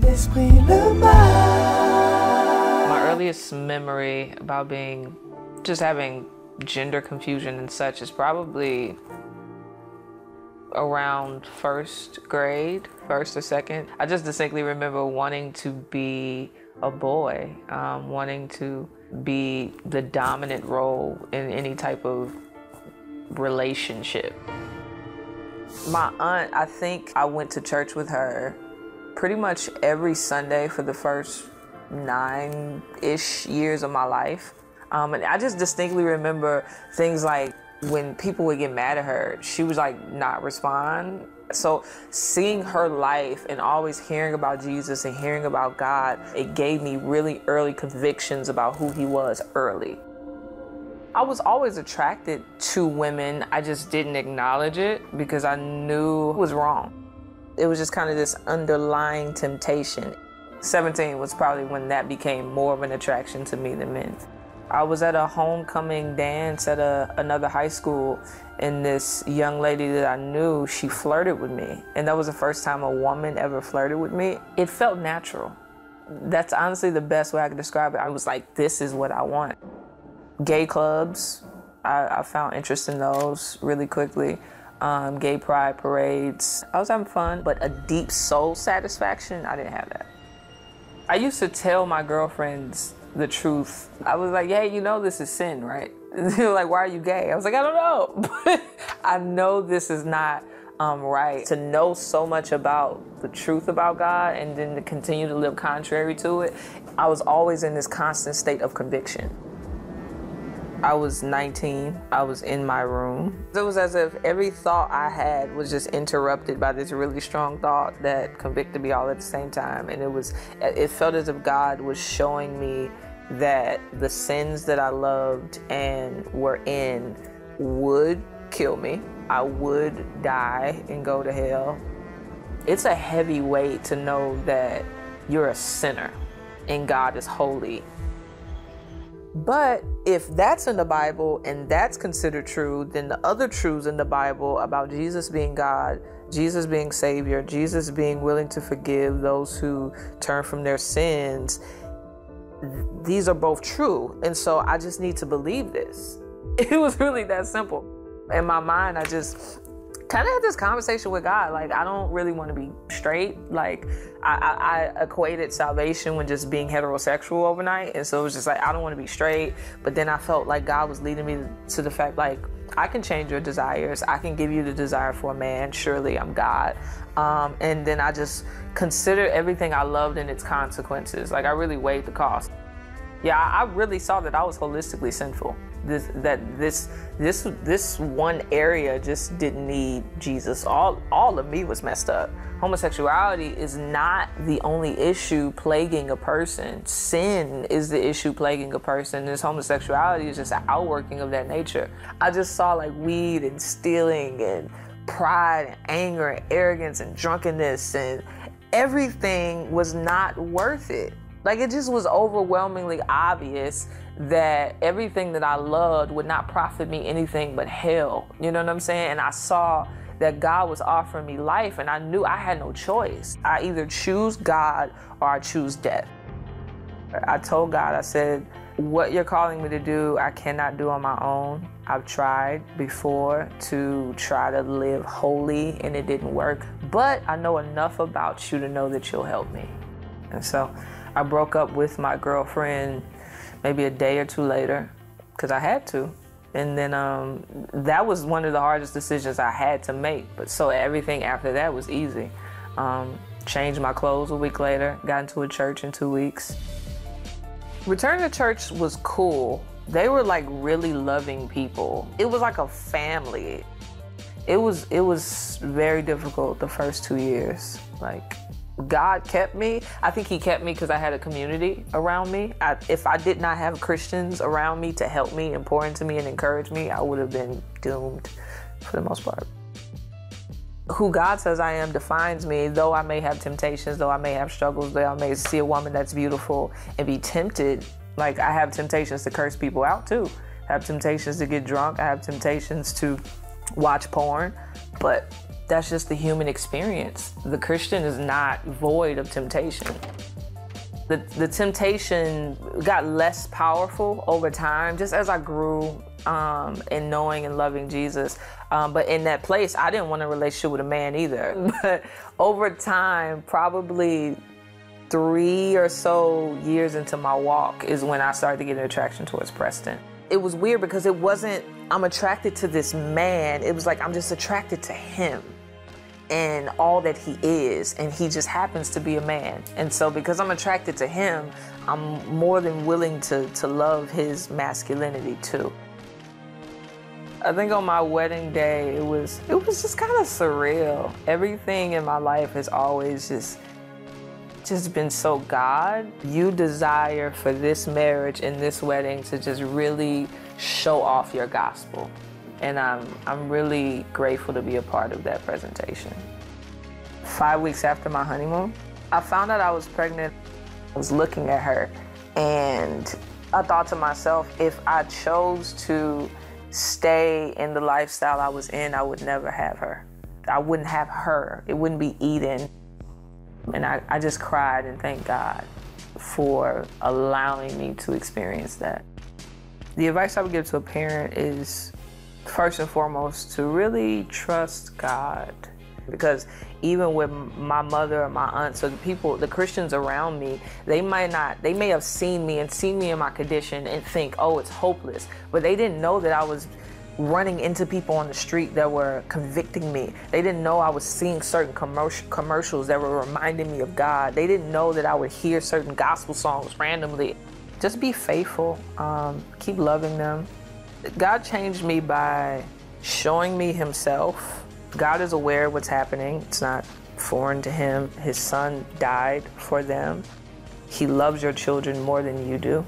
L'esprit, le mal. My earliest memory about just having gender confusion and such is probably around first grade, first or second. I just distinctly remember wanting to be a boy, wanting to be the dominant role in any type of relationship. My aunt, I think I went to church with her pretty much every Sunday for the first 9-ish years of my life. And I just distinctly remember things like when people would get mad at her, she would like not respond. So seeing her life and always hearing about Jesus and hearing about God, it gave me really early convictions about who he was early. I was always attracted to women. I just didn't acknowledge it because I knew it was wrong. It was just kind of this underlying temptation. 17 was probably when that became more of an attraction to me than men. I was at a homecoming dance at another high school, and this young lady that I knew, she flirted with me. And that was the first time a woman ever flirted with me. It felt natural. That's honestly the best way I could describe it. I was like, this is what I want. Gay clubs, I found interest in those really quickly. Gay pride parades. I was having fun, but a deep soul satisfaction, I didn't have that. I used to tell my girlfriends the truth. I was like, hey, you know this is sin, right? They were like, why are you gay? I was like, I don't know. But I know this is not right. To know so much about the truth about God and then to continue to live contrary to it, I was always in this constant state of conviction. I was 19, I was in my room. It was as if every thought I had was just interrupted by this really strong thought that convicted me all at the same time. And it felt as if God was showing me that the sins that I loved and were in would kill me. I would die and go to hell. It's a heavy weight to know that you're a sinner and God is holy. But if that's in the Bible and that's considered true, then the other truths in the Bible about Jesus being God, Jesus being Savior, Jesus being willing to forgive those who turn from their sins, these are both true. And so I just need to believe this. It was really that simple. In my mind, I just kind of had this conversation with God. Like, I don't really want to be straight. Like, I equated salvation with just being heterosexual overnight. And so it was just like, I don't want to be straight. But then I felt like God was leading me to the fact, like, I can change your desires. I can give you the desire for a man. Surely I'm God. And then I just considered everything I loved and its consequences. Like, I really weighed the cost. Yeah, I really saw that I was holistically sinful. This one area just didn't need Jesus. All of me was messed up. Homosexuality is not the only issue plaguing a person. Sin is the issue plaguing a person. This homosexuality is just an outworking of that nature. I just saw like weed and stealing and pride and anger and arrogance and drunkenness, and everything was not worth it. Like, it just was overwhelmingly obvious that everything that I loved would not profit me anything but hell. You know what I'm saying? And I saw that God was offering me life, and I knew I had no choice. I either choose God or I choose death. I told God, I said, what you're calling me to do, I cannot do on my own. I've tried before to try to live holy, and it didn't work. But I know enough about you to know that you'll help me. And so I broke up with my girlfriend maybe a day or two later because I had to. And then that was one of the hardest decisions I had to make. But so everything after that was easy. Changed my clothes a week later, got into a church in 2 weeks. Returning to church was cool. They were like really loving people. It was like a family. It was very difficult the first 2 years. Like, God kept me. I think he kept me because I had a community around me. If I did not have Christians around me to help me and pour into me and encourage me, I would have been doomed for the most part. Who God says I am defines me, though I may have temptations, though I may have struggles, though I may see a woman that's beautiful and be tempted. Like, I have temptations to curse people out too. I have temptations to get drunk. I have temptations to watch porn. But That's just the human experience. The Christian is not void of temptation. The temptation got less powerful over time, just as I grew in knowing and loving Jesus. But in that place, I didn't want a relationship with a man either. But over time, probably 3 or so years into my walk is when I started to get an attraction towards Preston. It was weird because it wasn't, I'm attracted to this man. It was like, I'm just attracted to him and all that he is, and he just happens to be a man. And so because I'm attracted to him, I'm more than willing to love his masculinity too. I think on my wedding day, it was just kind of surreal. Everything in my life has always just been so God. You desire for this marriage and this wedding to just really show off your gospel. And I'm really grateful to be a part of that presentation. 5 weeks after my honeymoon, I found out I was pregnant. I was looking at her and I thought to myself, if I chose to stay in the lifestyle I was in, I would never have her. I wouldn't have her. It wouldn't be Eden. And I just cried and thanked God for allowing me to experience that. The advice I would give to a parent is, first and foremost, to really trust God. Because even with my mother or my aunts or the Christians around me, they may have seen me in my condition and think, oh, it's hopeless. But they didn't know that I was running into people on the street that were convicting me. They didn't know I was seeing certain commercials that were reminding me of God. They didn't know that I would hear certain gospel songs randomly. Just be faithful, keep loving them. God changed me by showing me himself. God is aware of what's happening. It's not foreign to him. His son died for them. He loves your children more than you do.